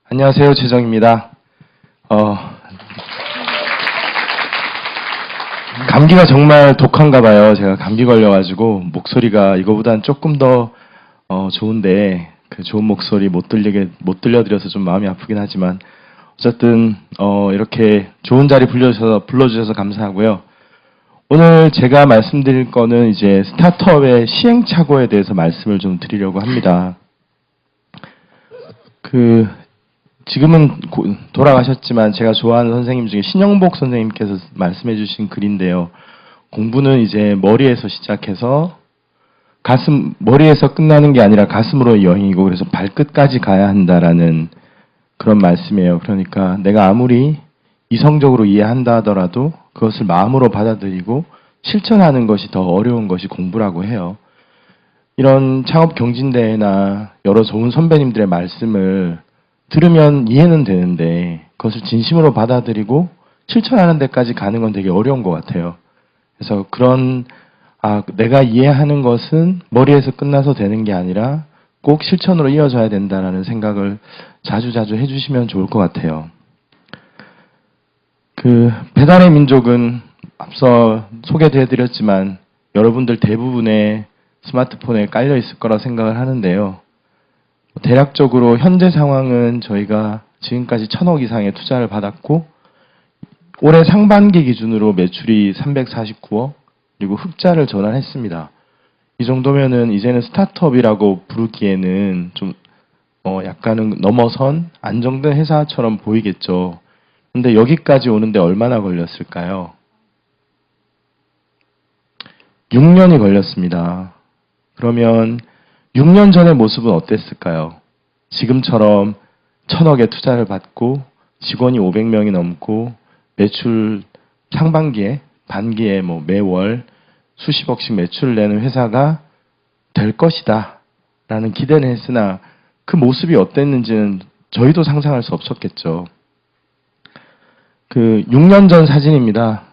안녕하세요. 최정입니다. 감기가 정말 독한가 봐요. 제가 감기 걸려가지고 목소리가 이거보단 조금 더 좋은데 그 좋은 목소리 못 들려드려서 좀 마음이 아프긴 하지만 어쨌든 이렇게 좋은 자리 불러주셔서 감사하고요. 오늘 제가 말씀드릴 거는 이제 스타트업의 시행착오에 대해서 말씀을 좀 드리려고 합니다. 지금은 돌아가셨지만 제가 좋아하는 선생님 중에 신영복 선생님께서 말씀해 주신 글인데요. 공부는 이제 머리에서 시작해서 머리에서 끝나는 게 아니라 가슴으로의 여행이고 그래서 발끝까지 가야 한다라는 그런 말씀이에요. 그러니까 내가 아무리 이성적으로 이해한다 하더라도 그것을 마음으로 받아들이고 실천하는 것이 더 어려운 것이 공부라고 해요. 이런 창업 경진대회나 여러 좋은 선배님들의 말씀을 들으면 이해는 되는데 그것을 진심으로 받아들이고 실천하는 데까지 가는 건 되게 어려운 것 같아요. 그래서 내가 이해하는 것은 머리에서 끝나서 되는 게 아니라 꼭 실천으로 이어져야 된다는 생각을 자주자주 해주시면 좋을 것 같아요. 배달의 민족은 앞서 소개도 해드렸지만 여러분들 대부분의 스마트폰에 깔려 있을 거라 생각을 하는데요. 대략적으로 현재 상황은 저희가 지금까지 1,000억 이상의 투자를 받았고 올해 상반기 기준으로 매출이 349억 그리고 흑자를 전환했습니다. 이 정도면은 이제는 스타트업이라고 부르기에는 좀 약간은 넘어선 안정된 회사처럼 보이겠죠. 근데 여기까지 오는데 얼마나 걸렸을까요? 6년이 걸렸습니다. 그러면 6년 전의 모습은 어땠을까요? 지금처럼 1,000억의 투자를 받고 직원이 500명이 넘고 매출 상반기에 반기에 매월 수십억씩 매출을 내는 회사가 될 것이다 라는 기대는 했으나 그 모습이 어땠는지는 저희도 상상할 수 없었겠죠. 6년 전 사진입니다.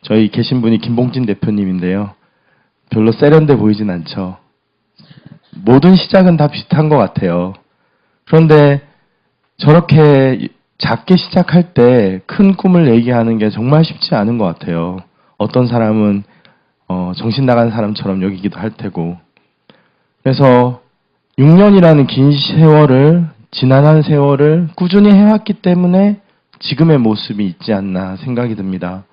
저희 계신 분이 김봉진 대표님인데요. 별로 세련돼 보이진 않죠. 모든 시작은 다 비슷한 것 같아요. 그런데 저렇게 작게 시작할 때 큰 꿈을 얘기하는 게 정말 쉽지 않은 것 같아요. 어떤 사람은 정신 나간 사람처럼 여기기도 할 테고. 그래서 6년이라는 긴 세월을 지난한 세월을 꾸준히 해왔기 때문에 지금의 모습이 있지 않나 생각이 듭니다.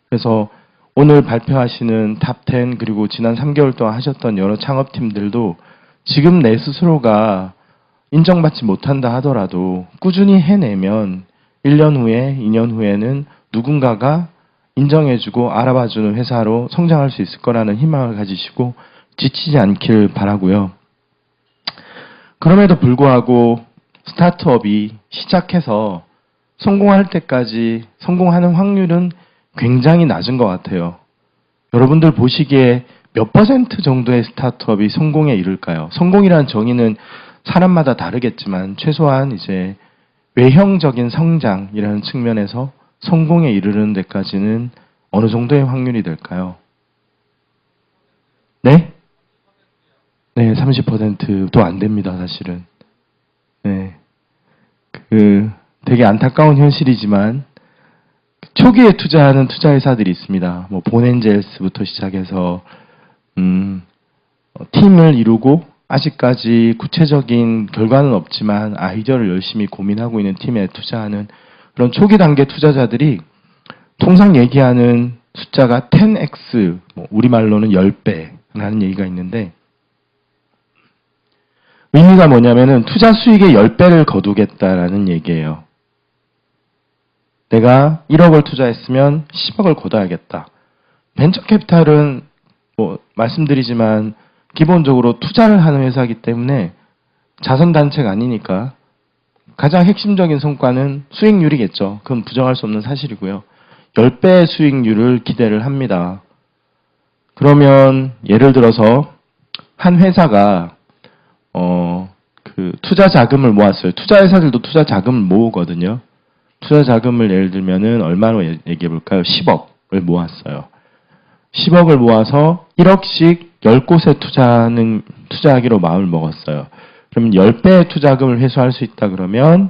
그래서 오늘 발표하시는 탑10 그리고 지난 3개월 동안 하셨던 여러 창업팀들도 지금 내 스스로가 인정받지 못한다 하더라도 꾸준히 해내면 1년 후에, 2년 후에는 누군가가 인정해주고 알아봐주는 회사로 성장할 수 있을 거라는 희망을 가지시고 지치지 않길 바라고요. 그럼에도 불구하고 스타트업이 시작해서 성공할 때까지 성공하는 확률은 굉장히 낮은 것 같아요. 여러분들 보시기에 몇 퍼센트 정도의 스타트업이 성공에 이를까요? 성공이라는 정의는 사람마다 다르겠지만 최소한 이제 외형적인 성장이라는 측면에서 성공에 이르는 데까지는 어느 정도의 확률이 될까요? 네? 네, 30%도 안 됩니다, 사실은. 네. 되게 안타까운 현실이지만 초기에 투자하는 투자회사들이 있습니다. 본엔젤스부터 시작해서 팀을 이루고 아직까지 구체적인 결과는 없지만 아이디어를 열심히 고민하고 있는 팀에 투자하는 그런 초기 단계 투자자들이 통상 얘기하는 숫자가 10x, 우리말로는 10배라는 얘기가 있는데 의미가 뭐냐면은 투자 수익의 10배를 거두겠다라는 얘기예요. 내가 1억을 투자했으면 10억을 거둬야겠다. 벤처 캐피탈은 말씀드리지만 기본적으로 투자를 하는 회사이기 때문에 자선단체가 아니니까 가장 핵심적인 성과는 수익률이겠죠. 그건 부정할 수 없는 사실이고요. 10배의 수익률을 기대를 합니다. 그러면 예를 들어서 한 회사가 투자 자금을 모았어요. 투자 회사들도 투자 자금을 모으거든요. 투자 자금을 예를 들면은 얼마로 얘기해 볼까요? 10억을 모았어요. 10억을 모아서 1억씩 10곳에 투자하기로 마음을 먹었어요. 그러면 10배의 투자금을 회수할 수 있다 그러면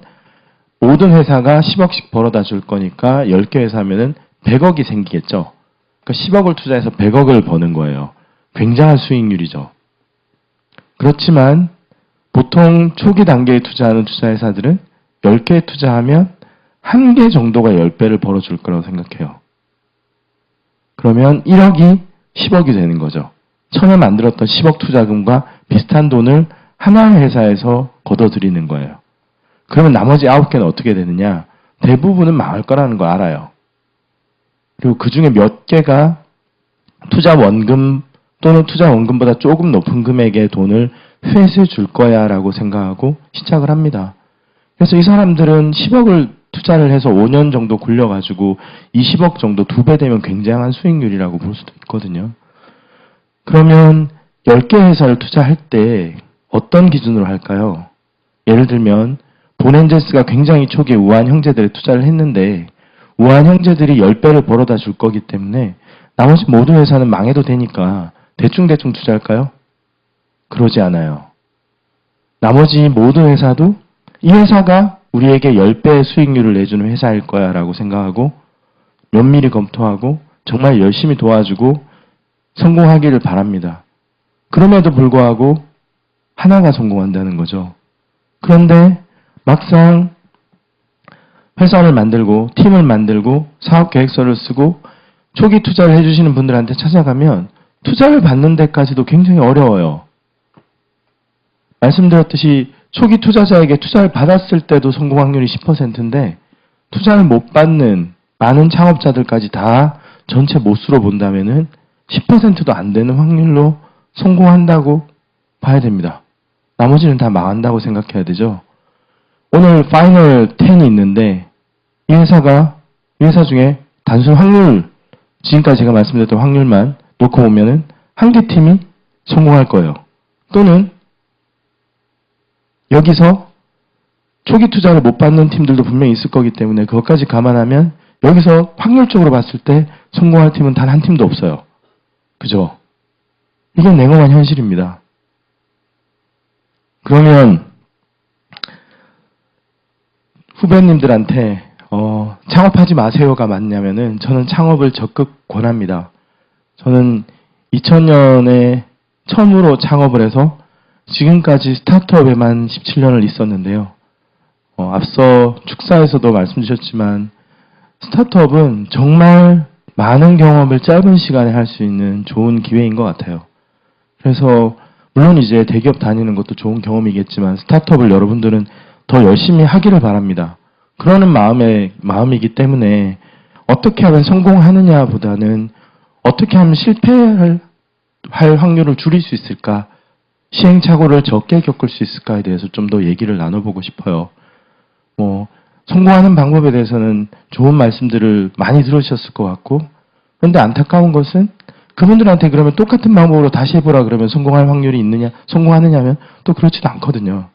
모든 회사가 10억씩 벌어다 줄 거니까 10개 회사면은 100억이 생기겠죠. 그러니까 10억을 투자해서 100억을 버는 거예요. 굉장한 수익률이죠. 그렇지만 보통 초기 단계에 투자하는 투자회사들은 10개에 투자하면 1개 정도가 10배를 벌어줄 거라고 생각해요. 그러면 1억이 10억이 되는 거죠. 처음에 만들었던 10억 투자금과 비슷한 돈을 하나의 회사에서 걷어들이는 거예요. 그러면 나머지 9개는 어떻게 되느냐? 대부분은 망할 거라는 거 알아요. 그리고 그 중에 몇 개가 투자 원금 또는 투자 원금보다 조금 높은 금액의 돈을 회수해 줄 거야 라고 생각하고 시작을 합니다. 그래서 이 사람들은 10억을 투자를 해서 5년 정도 굴려가지고 20억 정도 2배 되면 굉장한 수익률이라고 볼 수도 있거든요. 그러면 10개 회사를 투자할 때 어떤 기준으로 할까요? 예를 들면 본엔젤스가 굉장히 초기에 우한 형제들에 투자를 했는데 우한 형제들이 10배를 벌어다 줄 거기 때문에 나머지 모든 회사는 망해도 되니까 대충대충 투자할까요? 그러지 않아요. 나머지 모든 회사도 이 회사가 우리에게 10배의 수익률을 내주는 회사일 거야 라고 생각하고 면밀히 검토하고 정말 열심히 도와주고 성공하기를 바랍니다. 그럼에도 불구하고 하나가 성공한다는 거죠. 그런데 막상 회사를 만들고 팀을 만들고 사업 계획서를 쓰고 초기 투자를 해주시는 분들한테 찾아가면 투자를 받는 데까지도 굉장히 어려워요. 말씀드렸듯이 초기 투자자에게 투자를 받았을 때도 성공 확률이 10%인데 투자를 못 받는 많은 창업자들까지 다 전체 모수로 본다면은 10%도 안 되는 확률로 성공한다고 봐야 됩니다. 나머지는 다 망한다고 생각해야 되죠. 오늘 파이널 10이 있는데 이 회사 중에 단순 확률, 지금까지 제가 말씀드렸던 확률만 놓고 보면은 한 개 팀이 성공할 거예요. 또는 여기서 초기 투자를 못 받는 팀들도 분명히 있을 거기 때문에 그것까지 감안하면 여기서 확률적으로 봤을 때 성공할 팀은 단 한 팀도 없어요. 그죠? 이건 냉엄한 현실입니다. 그러면 후배님들한테 창업하지 마세요가 맞냐면은 저는 창업을 적극 권합니다. 저는 2000년에 처음으로 창업을 해서 지금까지 스타트업에만 17년을 있었는데요. 앞서 축사에서도 말씀주셨지만 스타트업은 정말 많은 경험을 짧은 시간에 할 수 있는 좋은 기회인 것 같아요. 그래서 물론 이제 대기업 다니는 것도 좋은 경험이겠지만 스타트업을 여러분들은 더 열심히 하기를 바랍니다. 그러는 마음이기 때문에 어떻게 하면 성공하느냐보다는 어떻게 하면 실패할 확률을 줄일 수 있을까, 시행착오를 적게 겪을 수 있을까에 대해서 좀 더 얘기를 나눠보고 싶어요. 성공하는 방법에 대해서는 좋은 말씀들을 많이 들으셨을 것 같고, 그런데 안타까운 것은 그분들한테 그러면 똑같은 방법으로 다시 해보라 그러면 성공할 확률이 성공하느냐면 또 그렇지도 않거든요.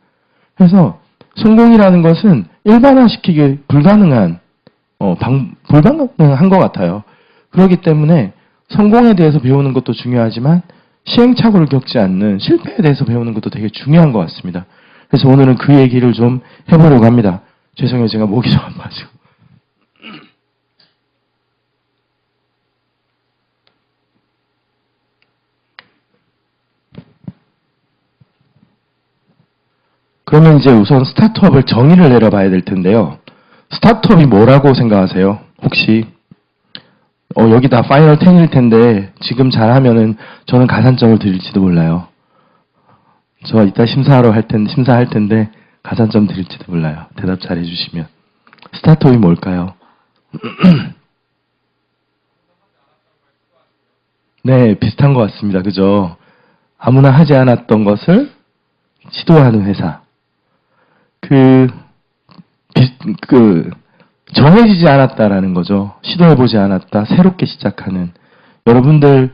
그래서 성공이라는 것은 일반화시키기 불가능한 것 같아요. 그렇기 때문에 성공에 대해서 배우는 것도 중요하지만 시행착오를 겪지 않는 실패에 대해서 배우는 것도 되게 중요한 것 같습니다. 그래서 오늘은 그 얘기를 좀 해보려고 합니다. 죄송해요. 제가 목이 좀 아파가지고. 그러면 이제 우선 스타트업을 정의를 내려봐야 될 텐데요. 스타트업이 뭐라고 생각하세요? 혹시 여기 다 파이널 10일 텐데 지금 잘하면은 저는 가산점을 드릴지도 몰라요. 저 이따 심사할 텐데 가산점 드릴지도 몰라요. 대답 잘 해주시면. 스타트업이 뭘까요? 네, 비슷한 것 같습니다. 그죠? 아무나 하지 않았던 것을 시도하는 회사. 정해지지 않았다라는 거죠. 시도해보지 않았다. 새롭게 시작하는. 여러분들,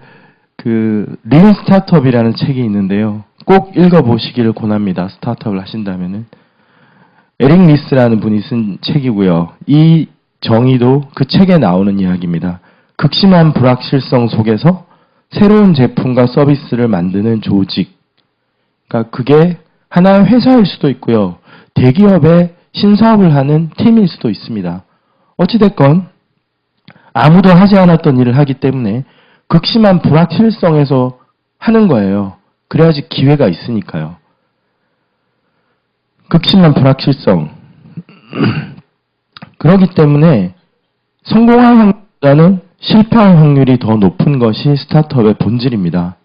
린 스타트업이라는 책이 있는데요. 꼭 읽어보시기를 권합니다. 스타트업을 하신다면은. 에릭 리스라는 분이 쓴 책이고요. 이 정의도 그 책에 나오는 이야기입니다. 극심한 불확실성 속에서 새로운 제품과 서비스를 만드는 조직. 그러니까 그게 하나의 회사일 수도 있고요. 대기업의 신사업을 하는 팀일 수도 있습니다. 어찌됐건 아무도 하지 않았던 일을 하기 때문에 극심한 불확실성에서 하는 거예요. 그래야지 기회가 있으니까요. 극심한 불확실성. 그렇기 때문에 성공할 확률보다는 실패할 확률이 더 높은 것이 스타트업의 본질입니다.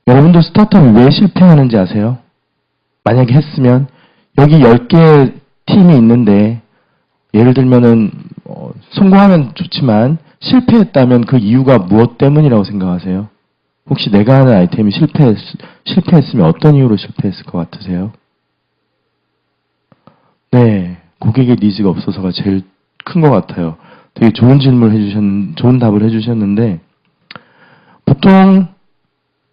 여러분들 스타트업이 왜 실패하는지 아세요? 만약에 했으면 여기 10개의 팀이 있는데 예를 들면은 성공하면 좋지만 실패했다면 그 이유가 무엇 때문이라고 생각하세요? 혹시 내가 하는 아이템이 실패했으면 어떤 이유로 실패했을 것 같으세요? 네, 고객의 니즈가 없어서가 제일 큰 것 같아요. 되게 좋은 좋은 답을 해주셨는데, 보통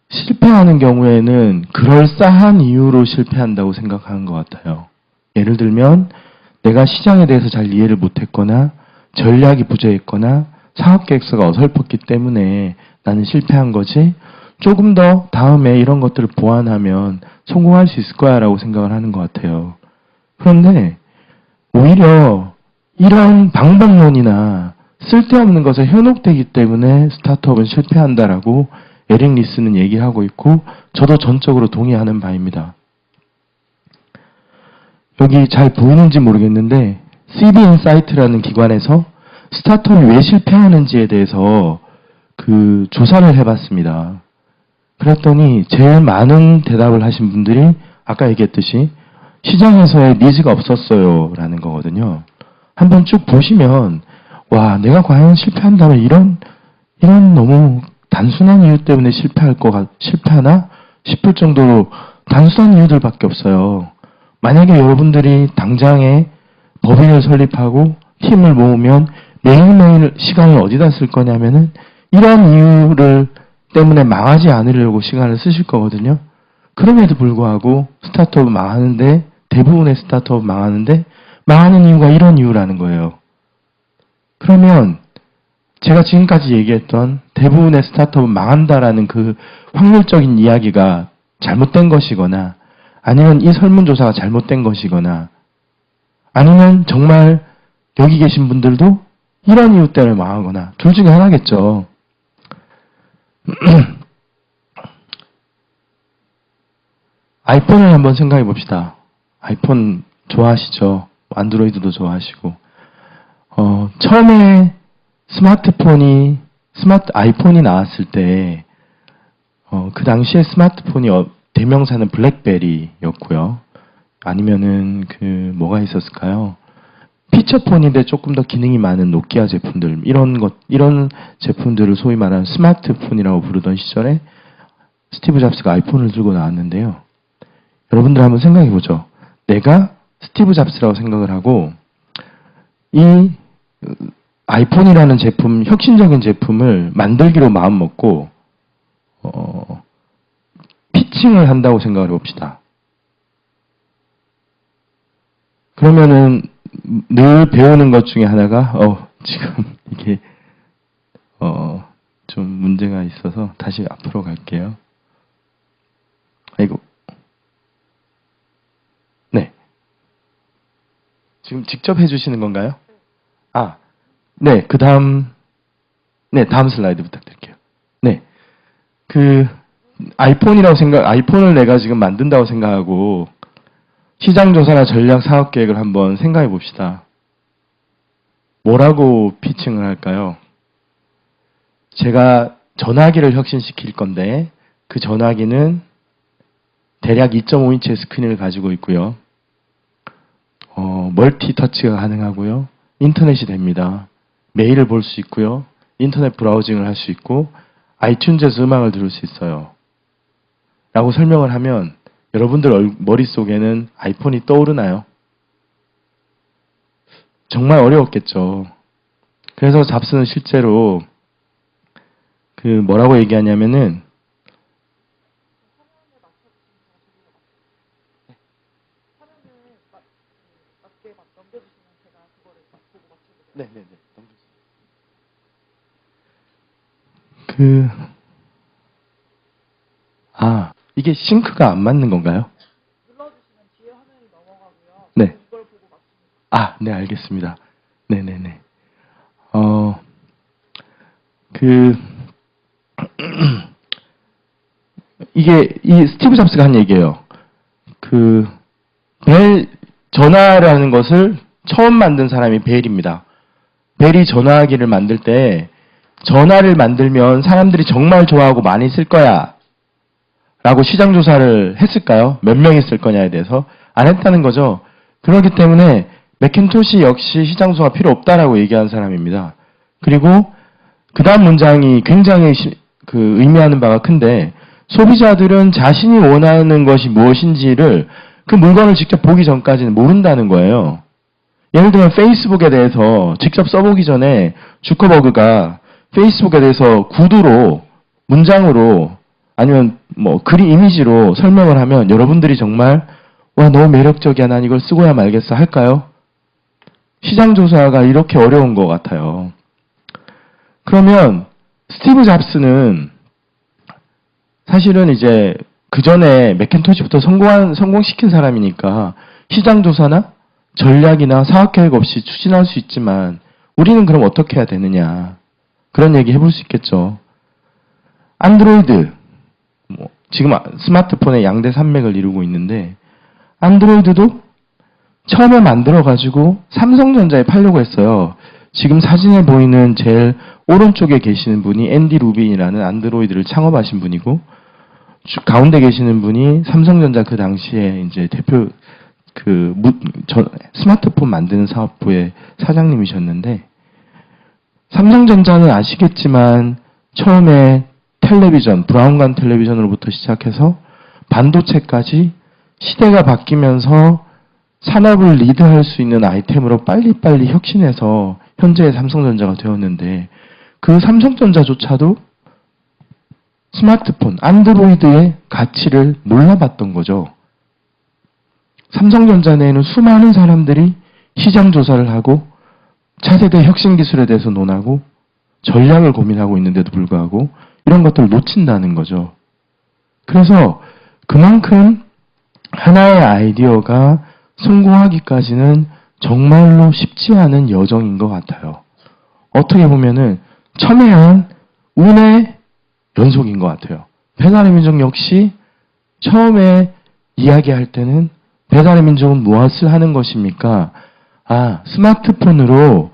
실패하는 경우에는 그럴싸한 이유로 실패한다고 생각하는 것 같아요. 예를 들면, 내가 시장에 대해서 잘 이해를 못했거나, 전략이 부재했거나, 사업 계획서가 어설펐기 때문에 나는 실패한 거지, 조금 더 다음에 이런 것들을 보완하면 성공할 수 있을 거야 라고 생각을 하는 것 같아요. 그런데 오히려 이런 방법론이나 쓸데없는 것에 현혹되기 때문에 스타트업은 실패한다라고 에릭 리스는 얘기하고 있고 저도 전적으로 동의하는 바입니다. 여기 잘 보이는지 모르겠는데 CB 인사이트라는 기관에서 스타트업이 왜 실패하는지에 대해서 그 조사를 해봤습니다. 그랬더니 제일 많은 대답을 하신 분들이 아까 얘기했듯이 시장에서의 니즈가 없었어요 라는 거거든요. 한번 쭉 보시면 와 내가 과연 실패한다면 이런 너무 단순한 이유 때문에 실패하나 싶을 정도로 단순한 이유들밖에 없어요. 만약에 여러분들이 당장에 법인을 설립하고 팀을 모으면 매일매일 시간을 어디다 쓸 거냐면은 이런 이유를 때문에 망하지 않으려고 시간을 쓰실 거거든요. 그럼에도 불구하고 스타트업은 망하는데 대부분의 스타트업은 망하는데 망하는 이유가 이런 이유라는 거예요. 그러면 제가 지금까지 얘기했던 대부분의 스타트업은 망한다라는 그 확률적인 이야기가 잘못된 것이거나 아니면 이 설문조사가 잘못된 것이거나 아니면 정말 여기 계신 분들도 이런 이유 때문에 망하거나 둘 중에 하나겠죠. 아이폰을 한번 생각해 봅시다. 아이폰 좋아하시죠? 안드로이드도 좋아하시고. 처음에 아이폰이 나왔을 때, 그 당시에 스마트폰이 대명사는 블랙베리였고요. 아니면은 뭐가 있었을까요? 피처폰인데 조금 더 기능이 많은 노키아 제품들, 이런 제품들을 소위 말하는 스마트폰이라고 부르던 시절에 스티브 잡스가 아이폰을 들고 나왔는데요. 여러분들 한번 생각해 보죠. 내가 스티브 잡스라고 생각을 하고 이 아이폰이라는 제품, 혁신적인 제품을 만들기로 마음먹고 피칭을 한다고 생각을 해봅시다. 그러면은 늘 배우는 것 중에 하나가 지금 이게 좀 문제가 있어서 다시 앞으로 갈게요. 아이고. 네. 지금 직접 해주시는 건가요? 네. 다음 슬라이드 부탁드릴게요. 네. 아이폰을 내가 지금 만든다고 생각하고 시장조사나 전략 사업 계획을 한번 생각해 봅시다. 뭐라고 피칭을 할까요? 제가 전화기를 혁신시킬 건데 그 전화기는 대략 2.5인치의 스크린을 가지고 있고요. 멀티 터치가 가능하고요. 인터넷이 됩니다. 메일을 볼 수 있고요. 인터넷 브라우징을 할 수 있고 아이튠즈에서 음악을 들을 수 있어요. 라고 설명을 하면 여러분들 머릿속에는 아이폰이 떠오르나요? 정말 어려웠겠죠. 그래서 잡스는 실제로 뭐라고 얘기하냐면은 네네네. 이게 싱크가 안 맞는 건가요? 눌러주시면 뒤에 화면이 넘어가고요. 네. 이걸 보고 맞추면 아, 네, 알겠습니다. 네네네. 이게, 이 스티브 잡스가 한 얘기예요. 전화라는 것을 처음 만든 사람이 벨입니다. 벨이 전화기를 만들 때, 전화를 만들면 사람들이 정말 좋아하고 많이 쓸 거야. 라고 시장 조사를 했을까요? 몇 명이 쓸 거냐에 대해서. 안 했다는 거죠. 그렇기 때문에 맥킨토시 역시 시장 조사가 필요 없다라고 얘기한 사람입니다. 그리고 그 다음 문장이 굉장히 의미하는 바가 큰데, 소비자들은 자신이 원하는 것이 무엇인지를 그 물건을 직접 보기 전까지는 모른다는 거예요. 예를 들면 페이스북에 대해서 직접 써보기 전에 주커버그가 페이스북에 대해서 구두로, 문장으로, 아니면 뭐 이미지로 설명을 하면 여러분들이 정말 와 너무 매력적이야 난 이걸 쓰고야 말겠어 할까요? 시장 조사가 이렇게 어려운 것 같아요. 그러면 스티브 잡스는 사실은 이제 그 전에 맥킨토시부터 성공시킨 사람이니까 시장 조사나 전략이나 사업 계획 없이 추진할 수 있지만 우리는 그럼 어떻게 해야 되느냐 그런 얘기 해볼 수 있겠죠. 안드로이드 지금 스마트폰의 양대 산맥을 이루고 있는데 안드로이드도 처음에 만들어가지고 삼성전자에 팔려고 했어요. 지금 사진에 보이는 제일 오른쪽에 계시는 분이 앤디 루빈이라는 안드로이드를 창업하신 분이고 가운데 계시는 분이 삼성전자 그 당시에 이제 대표 스마트폰 만드는 사업부의 사장님이셨는데 삼성전자는 아시겠지만 처음에 텔레비전, 브라운관 텔레비전으로부터 시작해서 반도체까지 시대가 바뀌면서 산업을 리드할 수 있는 아이템으로 빨리빨리 혁신해서 현재의 삼성전자가 되었는데 그 삼성전자조차도 스마트폰, 안드로이드의 가치를 몰라봤던 거죠. 삼성전자 내에는 수많은 사람들이 시장 조사를 하고 차세대 혁신 기술에 대해서 논하고 전략을 고민하고 있는데도 불구하고 이런 것들을 놓친다는 거죠. 그래서 그만큼 하나의 아이디어가 성공하기까지는 정말로 쉽지 않은 여정인 것 같아요. 어떻게 보면은 첨예한 운의 연속인 것 같아요. 배달의 민족 역시 처음에 이야기할 때는 배달의 민족은 무엇을 하는 것입니까? 아, 스마트폰으로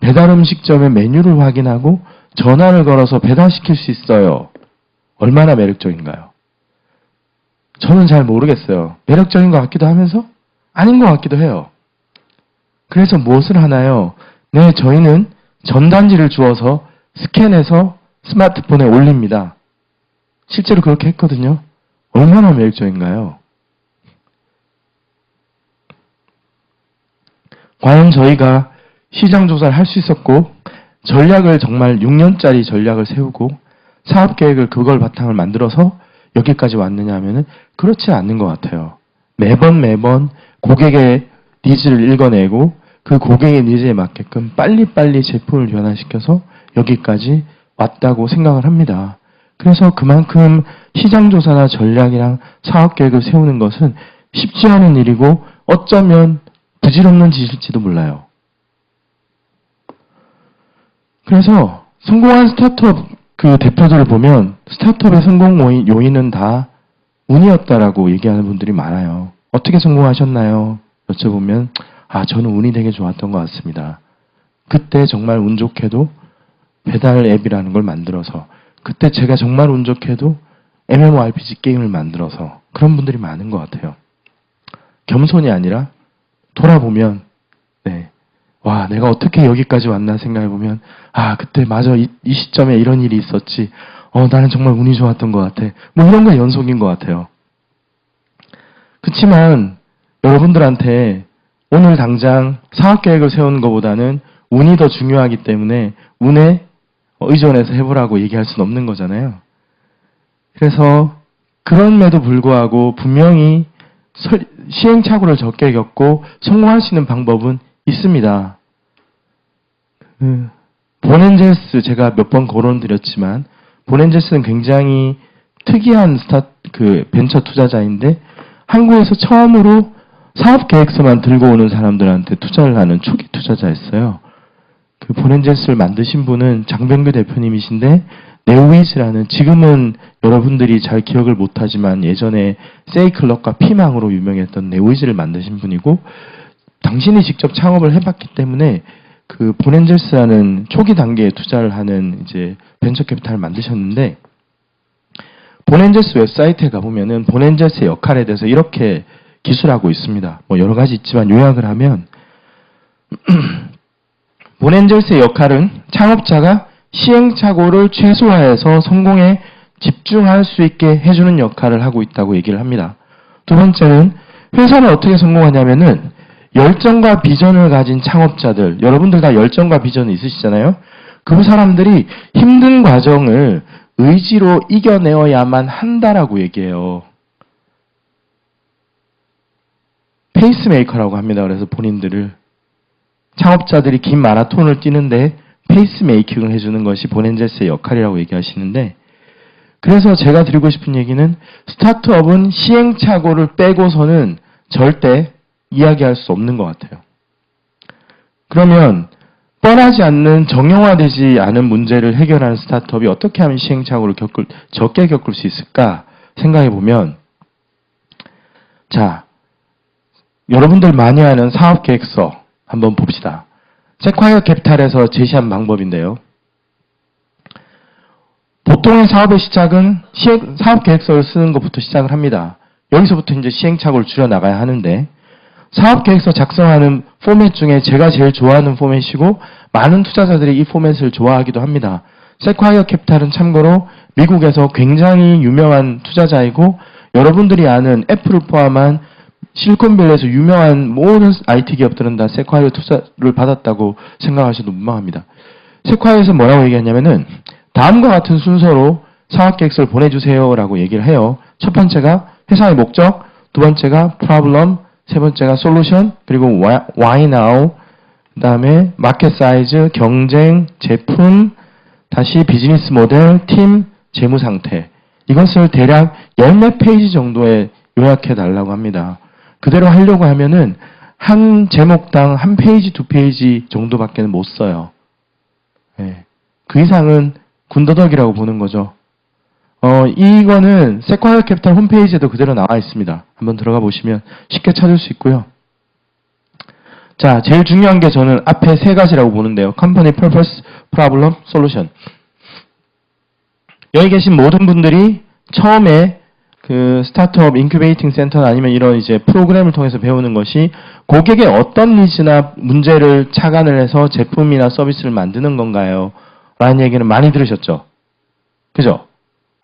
배달 음식점의 메뉴를 확인하고 전화를 걸어서 배달시킬 수 있어요. 얼마나 매력적인가요? 저는 잘 모르겠어요. 매력적인 것 같기도 하면서 아닌 것 같기도 해요. 그래서 무엇을 하나요? 네, 저희는 전단지를 주어서 스캔해서 스마트폰에 올립니다. 실제로 그렇게 했거든요. 얼마나 매력적인가요? 과연 저희가 시장 조사를 할 수 있었고 전략을 정말 6년짜리 전략을 세우고 사업 계획을 그걸 바탕을 만들어서 여기까지 왔느냐 하면은 그렇지 않는 것 같아요. 매번 고객의 니즈를 읽어내고 그 고객의 니즈에 맞게끔 빨리빨리 제품을 변화시켜서 여기까지 왔다고 생각을 합니다. 그래서 그만큼 시장조사나 전략이랑 사업계획을 세우는 것은 쉽지 않은 일이고 어쩌면 부질없는 짓일지도 몰라요. 그래서 성공한 스타트업 그 대표들을 보면 스타트업의 성공 요인은 다 운이었다라고 얘기하는 분들이 많아요. 어떻게 성공하셨나요? 여쭤보면 저는 운이 되게 좋았던 것 같습니다. 그때 정말 운 좋게도 배달 앱이라는 걸 만들어서 그때 제가 정말 운 좋게도 MMORPG 게임을 만들어서 그런 분들이 많은 것 같아요. 겸손이 아니라 돌아보면 와 내가 어떻게 여기까지 왔나 생각해보면 그때 맞아 이 시점에 이런 일이 있었지 나는 정말 운이 좋았던 것 같아 뭐 이런 거 연속인 것 같아요. 그렇지만 여러분들한테 오늘 당장 사업계획을 세우는 것보다는 운이 더 중요하기 때문에 운에 의존해서 해보라고 얘기할 수는 없는 거잖아요. 그래서 그럼에도 불구하고 분명히 시행착오를 적게 겪고 성공할 수 있는 방법은 있습니다. 본엔젤스 제가 몇 번 거론드렸지만 본엔젤스는 굉장히 특이한 벤처 투자자인데 한국에서 처음으로 사업 계획서만 들고 오는 사람들한테 투자를 하는 초기 투자자였어요. 그 본엔젤스를 만드신 분은 장병규 대표님이신데 네오웨이즈라는 지금은 여러분들이 잘 기억을 못하지만 예전에 세이클럽과 피망으로 유명했던 네오웨이즈를 만드신 분이고 당신이 직접 창업을 해봤기 때문에 그 본엔젤스라는 초기 단계에 투자를 하는 이제 벤처 캐피탈을 만드셨는데 본엔젤스 웹사이트에 가보면은 본엔젤스의 역할에 대해서 이렇게 기술하고 있습니다. 뭐 여러 가지 있지만 요약을 하면 본엔젤스의 역할은 창업자가 시행착오를 최소화해서 성공에 집중할 수 있게 해주는 역할을 하고 있다고 얘기를 합니다. 두 번째는 회사는 어떻게 성공하냐면은 열정과 비전을 가진 창업자들, 여러분들 다 열정과 비전이 있으시잖아요. 그 사람들이 힘든 과정을 의지로 이겨내어야만 한다라고 얘기해요. 페이스메이커라고 합니다. 그래서 본인들을 창업자들이 긴 마라톤을 뛰는데 페이스메이킹을 해주는 것이 본엔젤스의 역할이라고 얘기하시는데 그래서 제가 드리고 싶은 얘기는 스타트업은 시행착오를 빼고서는 절대 이야기할 수 없는 것 같아요. 그러면 뻔하지 않는 정형화되지 않은 문제를 해결하는 스타트업이 어떻게 하면 시행착오를 적게 겪을 수 있을까 생각해 보면 자, 여러분들 많이 하는 사업계획서 한번 봅시다. 세콰이어 캐피탈에서 제시한 방법인데요. 보통의 사업의 시작은 사업계획서를 쓰는 것부터 시작을 합니다. 여기서부터 이제 시행착오를 줄여나가야 하는데 사업계획서 작성하는 포맷 중에 제가 제일 좋아하는 포맷이고 많은 투자자들이 이 포맷을 좋아하기도 합니다. 세콰이어 캐피탈은 참고로 미국에서 굉장히 유명한 투자자이고 여러분들이 아는 애플을 포함한 실리콘밸리에서 유명한 모든 IT 기업들은 다 세콰이어 투자를 받았다고 생각하셔도 무방합니다. 세콰이어에서 뭐라고 얘기했냐면은 다음과 같은 순서로 사업계획서를 보내주세요라고 얘기를 해요. 첫 번째가 회사의 목적, 두 번째가 problem, 세 번째가 솔루션, 그리고 why now, 그 다음에 마켓 사이즈, 경쟁, 제품, 다시 비즈니스 모델, 팀, 재무 상태. 이것을 대략 10몇 페이지 정도에 요약해 달라고 합니다. 그대로 하려고 하면은 한 제목당 한 페이지, 두 페이지 정도밖에 못 써요. 네. 그 이상은 군더더기라고 보는 거죠. 이거는 세콰이어 캐피탈 홈페이지에도 그대로 나와 있습니다. 한번 들어가 보시면 쉽게 찾을 수 있고요. 자, 제일 중요한 게 저는 앞에 세 가지라고 보는데요. Company Purpose, Problem, Solution. 여기 계신 모든 분들이 처음에 그 스타트업 인큐베이팅 센터나 아니면 이런 이제 프로그램을 통해서 배우는 것이 고객의 어떤 니즈나 문제를 착안을 해서 제품이나 서비스를 만드는 건가요? 라는 얘기는 많이 들으셨죠? 그죠?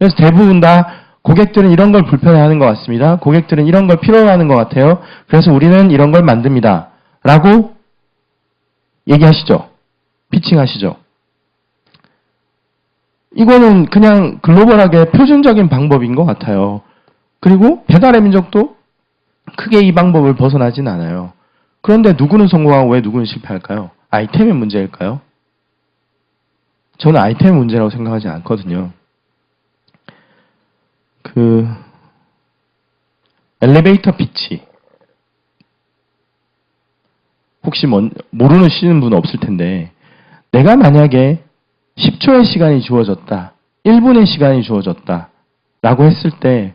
그래서 대부분 다 고객들은 이런 걸 불편해하는 것 같습니다. 고객들은 이런 걸 필요로 하는 것 같아요. 그래서 우리는 이런 걸 만듭니다. 라고 얘기하시죠? 피칭하시죠? 이거는 그냥 글로벌하게 표준적인 방법인 것 같아요. 그리고 배달의 민족도 크게 이 방법을 벗어나진 않아요. 그런데 누구는 성공하고 왜 누구는 실패할까요? 아이템의 문제일까요? 저는 아이템의 문제라고 생각하지 않거든요. 그 엘리베이터 피치 혹시 모르시는 분은 없을 텐데 내가 만약에 10초의 시간이 주어졌다, 1분의 시간이 주어졌다 라고 했을 때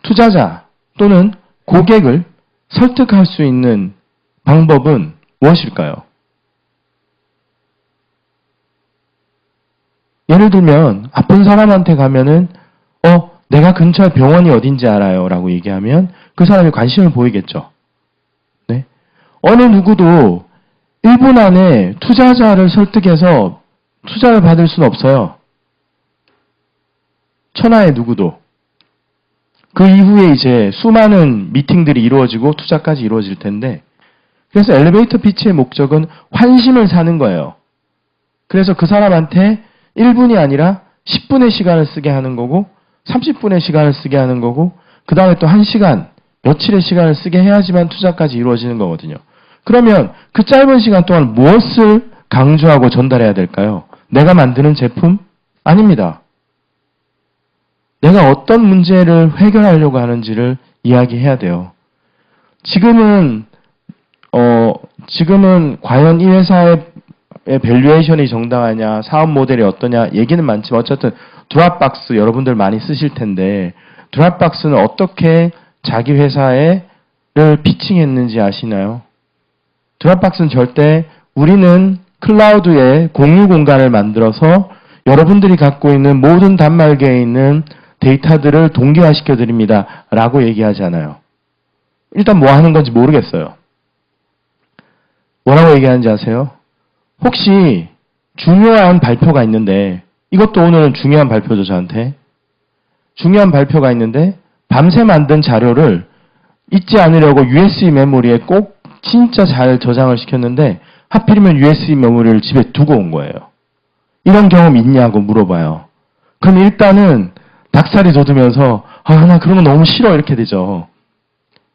투자자 또는 고객을 설득할 수 있는 방법은 무엇일까요? 예를 들면 아픈 사람한테 가면은 내가 근처에 병원이 어딘지 알아요 라고 얘기하면 그 사람이 관심을 보이겠죠. 네? 어느 누구도 1분 안에 투자자를 설득해서 투자를 받을 수는 없어요. 천하의 누구도. 그 이후에 이제 수많은 미팅들이 이루어지고 투자까지 이루어질 텐데 그래서 엘리베이터 피치의 목적은 환심을 사는 거예요. 그래서 그 사람한테 1분이 아니라 10분의 시간을 쓰게 하는 거고 30분의 시간을 쓰게 하는 거고 그 다음에 또 1시간, 며칠의 시간을 쓰게 해야지만 투자까지 이루어지는 거거든요. 그러면 그 짧은 시간 동안 무엇을 강조하고 전달해야 될까요? 내가 만드는 제품? 아닙니다. 내가 어떤 문제를 해결하려고 하는지를 이야기해야 돼요. 지금은 과연 이 회사의 밸류에이션이 정당하냐, 사업 모델이 어떠냐, 얘기는 많지만 어쨌든 드랍박스 여러분들 많이 쓰실 텐데, 드랍박스는 어떻게 자기 회사를 피칭했는지 아시나요? 드랍박스는 절대 우리는 클라우드에 공유 공간을 만들어서 여러분들이 갖고 있는 모든 단말기에 있는 데이터들을 동기화시켜 드립니다. 라고 얘기하지 않아요. 일단 뭐 하는 건지 모르겠어요. 뭐라고 얘기하는지 아세요? 혹시 중요한 발표가 있는데, 이것도 오늘은 중요한 발표죠, 저한테. 중요한 발표가 있는데, 밤새 만든 자료를 잊지 않으려고 USB 메모리에 꼭 진짜 잘 저장을 시켰는데, 하필이면 USB 메모리를 집에 두고 온 거예요. 이런 경험 있냐고 물어봐요. 그럼 일단은 닭살이 돋으면서, 나 그런 거 너무 싫어, 이렇게 되죠.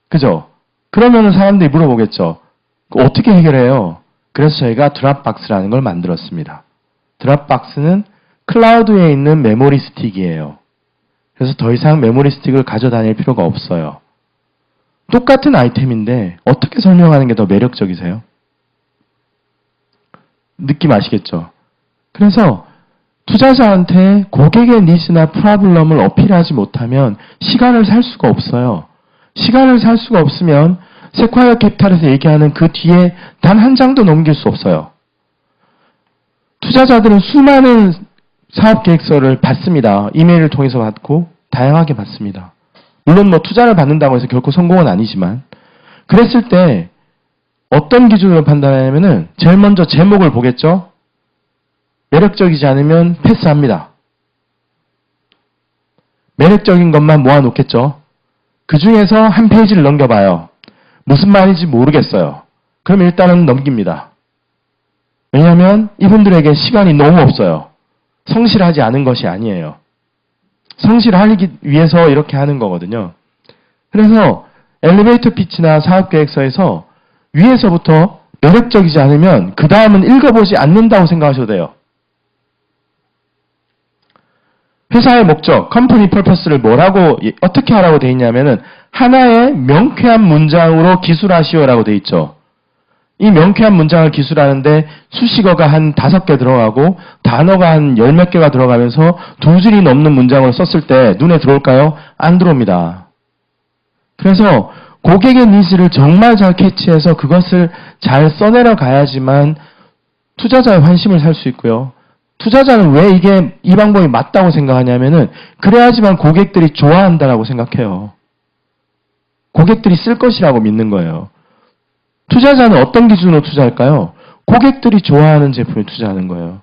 그죠? 그러면은 사람들이 물어보겠죠. 어떻게 해결해요? 그래서 저희가 드랍박스라는 걸 만들었습니다. 드랍박스는 클라우드에 있는 메모리 스틱이에요. 그래서 더 이상 메모리 스틱을 가져다닐 필요가 없어요. 똑같은 아이템인데 어떻게 설명하는 게 더 매력적이세요? 느낌 아시겠죠? 그래서 투자자한테 고객의 니즈나 프로블럼을 어필하지 못하면 시간을 살 수가 없어요. 시간을 살 수가 없으면 세콰이어 캐피탈에서 얘기하는 그 뒤에 단 한 장도 넘길 수 없어요. 투자자들은 수많은 사업 계획서를 받습니다. 이메일을 통해서 받고 다양하게 받습니다. 물론 뭐 투자를 받는다고 해서 결코 성공은 아니지만, 그랬을 때 어떤 기준으로 판단하냐면은 제일 먼저 제목을 보겠죠. 매력적이지 않으면 패스합니다. 매력적인 것만 모아놓겠죠. 그 중에서 한 페이지를 넘겨봐요. 무슨 말인지 모르겠어요. 그럼 일단은 넘깁니다. 왜냐하면 이분들에게 시간이 너무 없어요. 성실하지 않은 것이 아니에요. 성실하기 위해서 이렇게 하는 거거든요. 그래서 엘리베이터 피치나 사업계획서에서 위에서부터 매력적이지 않으면 그 다음은 읽어보지 않는다고 생각하셔도 돼요. 회사의 목적, 컴퍼니 퍼포스를 뭐라고, 어떻게 하라고 돼 있냐면은 하나의 명쾌한 문장으로 기술하시오라고 돼 있죠. 이 명쾌한 문장을 기술하는데 수식어가 한 5개 들어가고 단어가 한 10몇 개가 들어가면서 2줄이 넘는 문장을 썼을 때 눈에 들어올까요? 안 들어옵니다. 그래서 고객의 니즈를 정말 잘 캐치해서 그것을 잘 써내려 가야지만 투자자의 환심을 살 수 있고요. 투자자는 왜 이 방법이 맞다고 생각하냐면은 그래야지만 고객들이 좋아한다라고 생각해요. 고객들이 쓸 것이라고 믿는 거예요. 투자자는 어떤 기준으로 투자할까요? 고객들이 좋아하는 제품에 투자하는 거예요.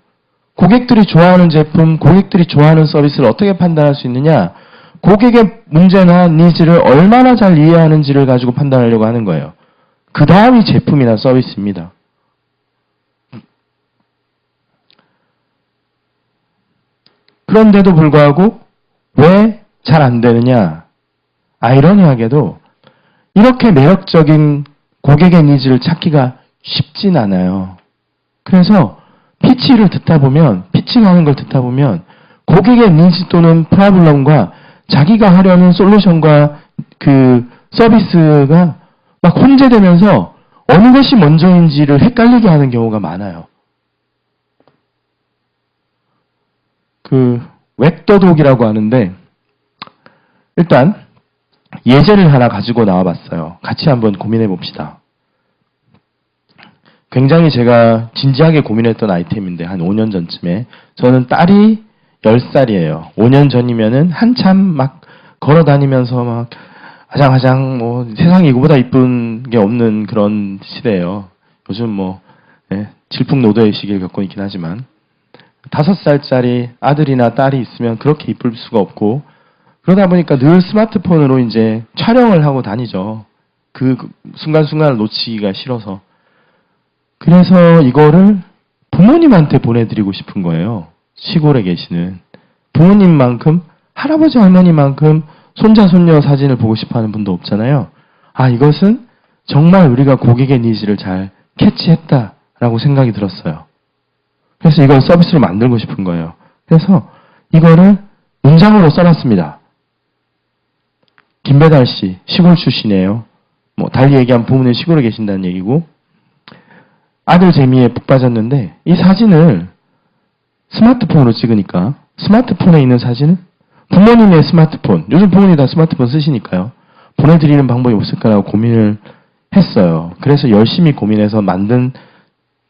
고객들이 좋아하는 제품, 고객들이 좋아하는 서비스를 어떻게 판단할 수 있느냐? 고객의 문제나 니즈를 얼마나 잘 이해하는지를 가지고 판단하려고 하는 거예요. 그 다음이 제품이나 서비스입니다. 그런데도 불구하고 왜 잘 안 되느냐? 아이러니하게도 이렇게 매력적인 고객의 니즈를 찾기가 쉽진 않아요. 그래서 피칭하는 걸 듣다 보면 고객의 니즈 또는 프로블럼과 자기가 하려는 솔루션과 그 서비스가 막 혼재되면서 어느 것이 먼저인지를 헷갈리게 하는 경우가 많아요. 그 웩더독이라고 하는데 일단 예제를 하나 가지고 나와봤어요. 같이 한번 고민해 봅시다. 굉장히 제가 진지하게 고민했던 아이템인데 한 5년 전쯤에 저는 딸이 10살이에요. 5년 전이면은 한참 막 걸어다니면서 막 아장아장 뭐 세상에 이거보다 이쁜 게 없는 그런 시대예요. 요즘 뭐 질풍노도의 시기를 겪고 있긴 하지만 5살짜리 아들이나 딸이 있으면 그렇게 이쁠 수가 없고 그러다 보니까 늘 스마트폰으로 이제 촬영을 하고 다니죠. 그 순간순간을 놓치기가 싫어서. 그래서 이거를 부모님한테 보내드리고 싶은 거예요. 시골에 계시는 부모님만큼 할아버지 할머니만큼 손자 손녀 사진을 보고 싶어하는 분도 없잖아요. 이것은 정말 우리가 고객의 니즈를 잘 캐치했다라고 생각이 들었어요. 그래서 이걸 서비스로 만들고 싶은 거예요. 그래서 이거를 문장으로 써놨습니다. 김배달 씨, 시골 출신이에요. 뭐 달리 얘기하면 부모님 시골에 계신다는 얘기고, 아들 재미에 푹 빠졌는데 이 사진을 스마트폰으로 찍으니까, 스마트폰에 있는 사진을 부모님의 스마트폰, 요즘 부모님 다 스마트폰 쓰시니까요, 보내드리는 방법이 없을까라고 고민을 했어요. 그래서 열심히 고민해서 만든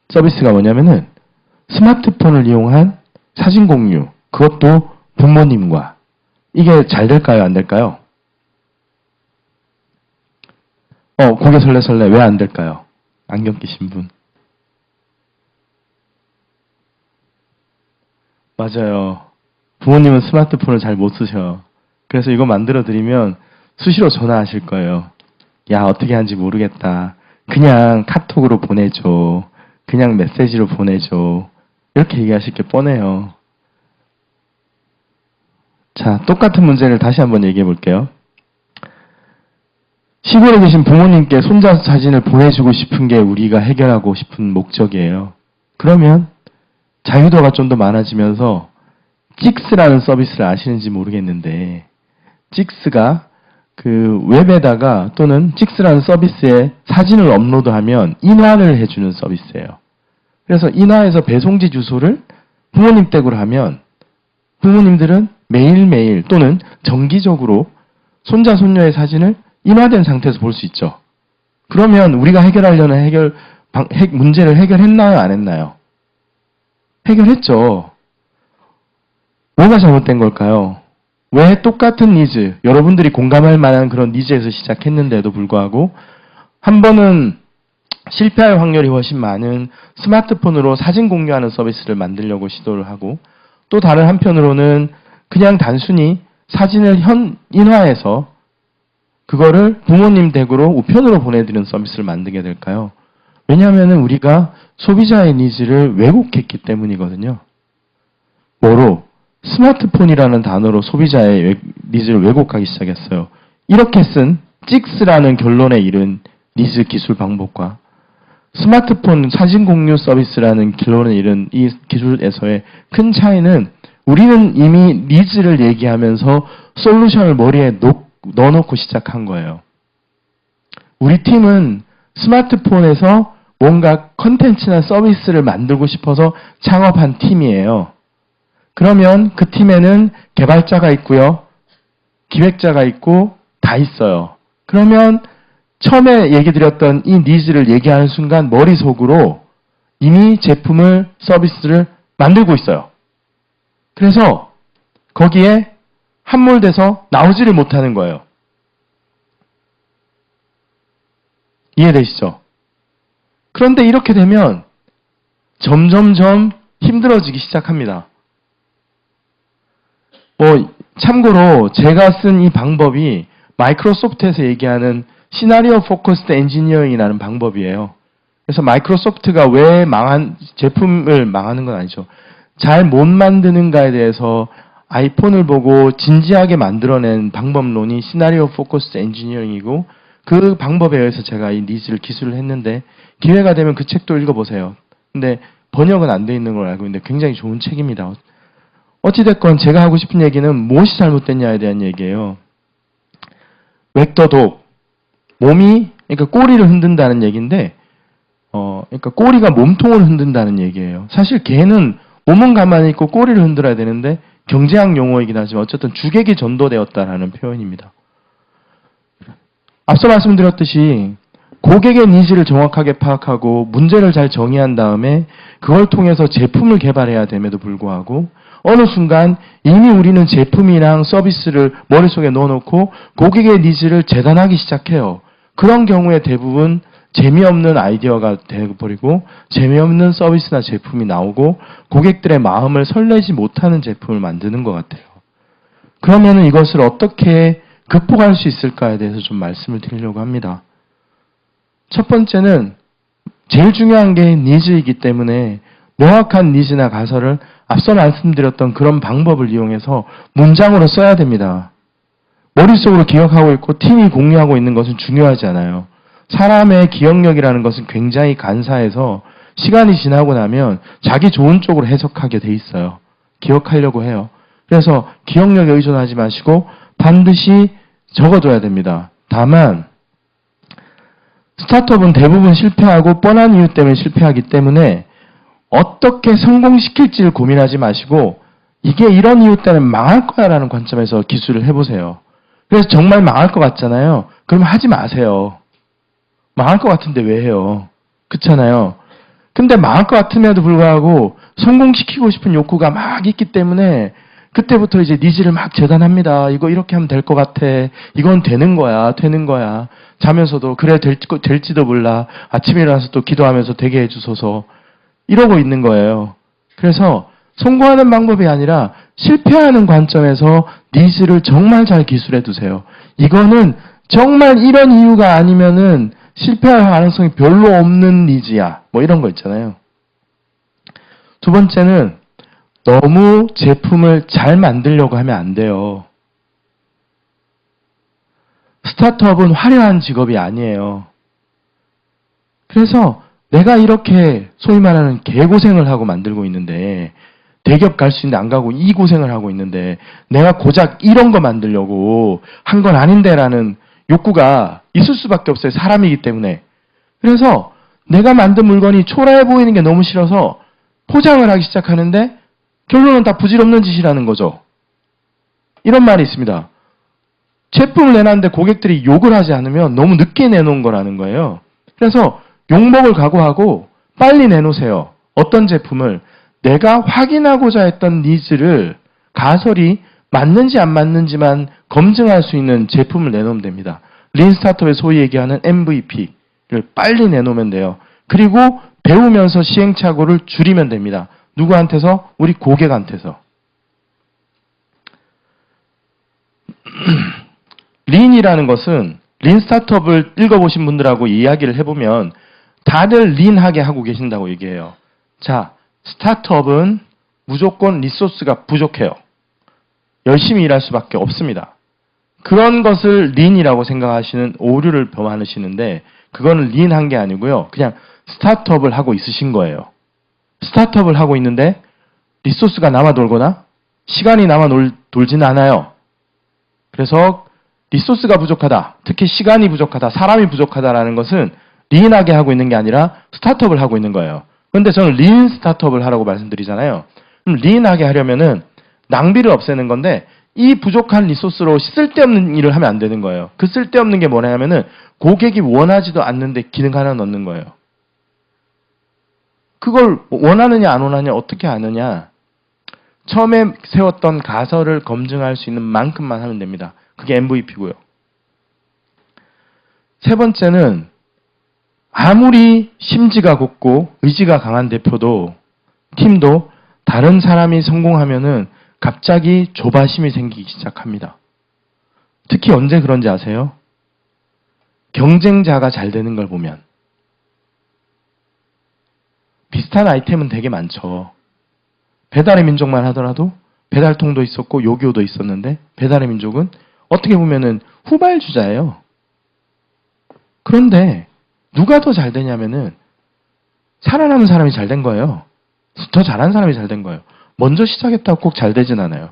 서비스가 뭐냐면은 스마트폰을 이용한 사진 공유, 그것도 부모님과. 이게 잘 될까요? 안 될까요? 고개 설레설레. 왜 안 될까요? 안경 끼신 분. 맞아요. 부모님은 스마트폰을 잘 못 쓰셔. 그래서 이거 만들어 드리면 수시로 전화하실 거예요. 야, 어떻게 하는지 모르겠다. 그냥 카톡으로 보내줘. 그냥 메시지로 보내줘. 이렇게 얘기하실 게 뻔해요. 자, 똑같은 문제를 다시 한번 얘기해 볼게요. 시골에 계신 부모님께 손자 사진을 보내주고 싶은 게 우리가 해결하고 싶은 목적이에요. 그러면 자유도가 좀 더 많아지면서 찍스라는 서비스를 아시는지 모르겠는데, 찍스가 그 웹에다가 또는 찍스라는 서비스에 사진을 업로드하면 인화를 해주는 서비스예요. 그래서 인화해서 배송지 주소를 부모님 댁으로 하면 부모님들은 매일매일 또는 정기적으로 손자, 손녀의 사진을 인화된 상태에서 볼 수 있죠. 그러면 우리가 해결하려는 문제를 해결했나요? 안 했나요? 해결했죠. 뭐가 잘못된 걸까요? 왜 똑같은 니즈, 여러분들이 공감할 만한 그런 니즈에서 시작했는데도 불구하고 한 번은 실패할 확률이 훨씬 많은 스마트폰으로 사진 공유하는 서비스를 만들려고 시도를 하고, 또 다른 한편으로는 그냥 단순히 사진을 인화해서 그거를 부모님 댁으로 우편으로 보내드리는 서비스를 만들게 될까요? 왜냐하면 우리가 소비자의 니즈를 왜곡했기 때문이거든요. 뭐로? 스마트폰이라는 단어로 소비자의 니즈를 왜곡하기 시작했어요. 이렇게 쓴 찍스라는 결론에 이른 니즈 기술 방법과 스마트폰 사진 공유 서비스라는 결론에 이른 이 기술에서의 큰 차이는, 우리는 이미 니즈를 얘기하면서 솔루션을 머리에 넣어놓고 시작한 거예요. 우리 팀은 스마트폰에서 뭔가 컨텐츠나 서비스를 만들고 싶어서 창업한 팀이에요. 그러면 그 팀에는 개발자가 있고요, 기획자가 있고 다 있어요. 그러면 처음에 얘기 드렸던 이 니즈를 얘기하는 순간 머릿속으로 이미 제품을, 서비스를 만들고 있어요. 그래서 거기에 함몰돼서 나오지를 못하는 거예요. 이해되시죠? 그런데 이렇게 되면 점점점 힘들어지기 시작합니다. 참고로 제가 쓴 이 방법이 마이크로소프트에서 얘기하는 시나리오 포커스드 엔지니어링이라는 방법이에요. 그래서 마이크로소프트가 왜 제품을 망하는 건 아니죠. 잘 못 만드는가에 대해서 아이폰을 보고 진지하게 만들어낸 방법론이 시나리오 포커스드 엔지니어링이고, 그 방법에 의해서 제가 이 니즈를 기술을 했는데, 기회가 되면 그 책도 읽어보세요. 근데 번역은 안 돼 있는 걸 알고 있는데 굉장히 좋은 책입니다. 어찌됐건 제가 하고 싶은 얘기는 무엇이 잘못됐냐에 대한 얘기예요. 웩더독, 그러니까 꼬리를 흔든다는 얘기인데, 그러니까 꼬리가 몸통을 흔든다는 얘기예요. 사실 개는 몸은 가만히 있고 꼬리를 흔들어야 되는데, 경제학 용어이긴 하지만 어쨌든 주객이 전도되었다라는 표현입니다. 앞서 말씀드렸듯이 고객의 니즈를 정확하게 파악하고 문제를 잘 정의한 다음에 그걸 통해서 제품을 개발해야 됨에도 불구하고, 어느 순간 이미 우리는 제품이랑 서비스를 머릿속에 넣어놓고 고객의 니즈를 재단하기 시작해요. 그런 경우에 대부분 재미없는 아이디어가 되어버리고 재미없는 서비스나 제품이 나오고 고객들의 마음을 설레지 못하는 제품을 만드는 것 같아요. 그러면 이것을 어떻게 극복할 수 있을까에 대해서 좀 말씀을 드리려고 합니다. 첫 번째는 제일 중요한 게 니즈이기 때문에 명확한 니즈나 가설을 앞서 말씀드렸던 그런 방법을 이용해서 문장으로 써야 됩니다. 머릿속으로 기억하고 있고 팀이 공유하고 있는 것은 중요하지 않아요. 사람의 기억력이라는 것은 굉장히 간사해서 시간이 지나고 나면 자기 좋은 쪽으로 해석하게 돼 있어요. 기억하려고 해요. 그래서 기억력에 의존하지 마시고 반드시 적어둬야 됩니다. 다만 스타트업은 대부분 실패하고 뻔한 이유 때문에 실패하기 때문에 어떻게 성공시킬지를 고민하지 마시고 이게 이런 이유 때문에 망할 거야 라는 관점에서 기술을 해보세요. 그래서 정말 망할 것 같잖아요. 그럼 하지 마세요. 망할 것 같은데 왜 해요? 그렇잖아요. 근데 망할 것 같음에도 불구하고 성공시키고 싶은 욕구가 막 있기 때문에 그때부터 이제 니즈를 막 재단합니다. 이거 이렇게 하면 될 것 같아. 이건 되는 거야. 되는 거야. 자면서도 그래 될지도 몰라. 아침에 일어나서 또 기도하면서 되게 해주소서. 이러고 있는 거예요. 그래서 성공하는 방법이 아니라 실패하는 관점에서 니즈를 정말 잘 기술해 두세요. 이거는 정말 이런 이유가 아니면은 실패할 가능성이 별로 없는 니즈야. 뭐 이런 거 있잖아요. 두 번째는 너무 제품을 잘 만들려고 하면 안 돼요. 스타트업은 화려한 직업이 아니에요. 그래서 내가 이렇게 소위 말하는 개고생을 하고 만들고 있는데 대기업 갈 수 있는데 안 가고 이 고생을 하고 있는데 내가 고작 이런 거 만들려고 한 건 아닌데라는 욕구가 있을 수밖에 없어요. 사람이기 때문에. 그래서 내가 만든 물건이 초라해 보이는 게 너무 싫어서 포장을 하기 시작하는데 결론은 다 부질없는 짓이라는 거죠. 이런 말이 있습니다. 제품을 내놨는데 고객들이 욕을 하지 않으면 너무 늦게 내놓은 거라는 거예요. 그래서 욕먹을 각오하고 빨리 내놓으세요. 어떤 제품을 내가 확인하고자 했던 니즈를 가설이 맞는지 안 맞는지만 검증할 수 있는 제품을 내놓으면 됩니다. 린 스타트업에 소위 얘기하는 MVP를 빨리 내놓으면 돼요. 그리고 배우면서 시행착오를 줄이면 됩니다. 누구한테서? 우리 고객한테서. 린이라는 것은 린 스타트업을 읽어보신 분들하고 이야기를 해보면 다들 린하게 하고 계신다고 얘기해요. 자, 스타트업은 무조건 리소스가 부족해요. 열심히 일할 수밖에 없습니다. 그런 것을 린이라고 생각하시는 오류를 범하시는데 그거는 린한 게 아니고요. 그냥 스타트업을 하고 있으신 거예요. 스타트업을 하고 있는데 리소스가 남아 돌거나 시간이 남아 돌지는 않아요. 그래서 리소스가 부족하다, 특히 시간이 부족하다, 사람이 부족하다라는 것은 린하게 하고 있는 게 아니라 스타트업을 하고 있는 거예요. 그런데 저는 린 스타트업을 하라고 말씀드리잖아요. 그럼 린하게 하려면은 낭비를 없애는 건데 이 부족한 리소스로 쓸데없는 일을 하면 안 되는 거예요. 그 쓸데없는 게 뭐냐면은 고객이 원하지도 않는데 기능 하나 넣는 거예요. 그걸 원하느냐 안 원하느냐 어떻게 아느냐. 처음에 세웠던 가설을 검증할 수 있는 만큼만 하면 됩니다. 그게 MVP고요. 세 번째는 아무리 심지가 곱고 의지가 강한 대표도 팀도 다른 사람이 성공하면은 갑자기 조바심이 생기기 시작합니다. 특히 언제 그런지 아세요? 경쟁자가 잘 되는 걸 보면. 비슷한 아이템은 되게 많죠. 배달의 민족만 하더라도 배달통도 있었고 요기요도 있었는데 배달의 민족은 어떻게 보면은 후발주자예요. 그런데 누가 더 잘 되냐면은 살아남은 사람이 잘 된 거예요. 더 잘한 사람이 잘 된 거예요. 먼저 시작했다고 꼭 잘 되진 않아요.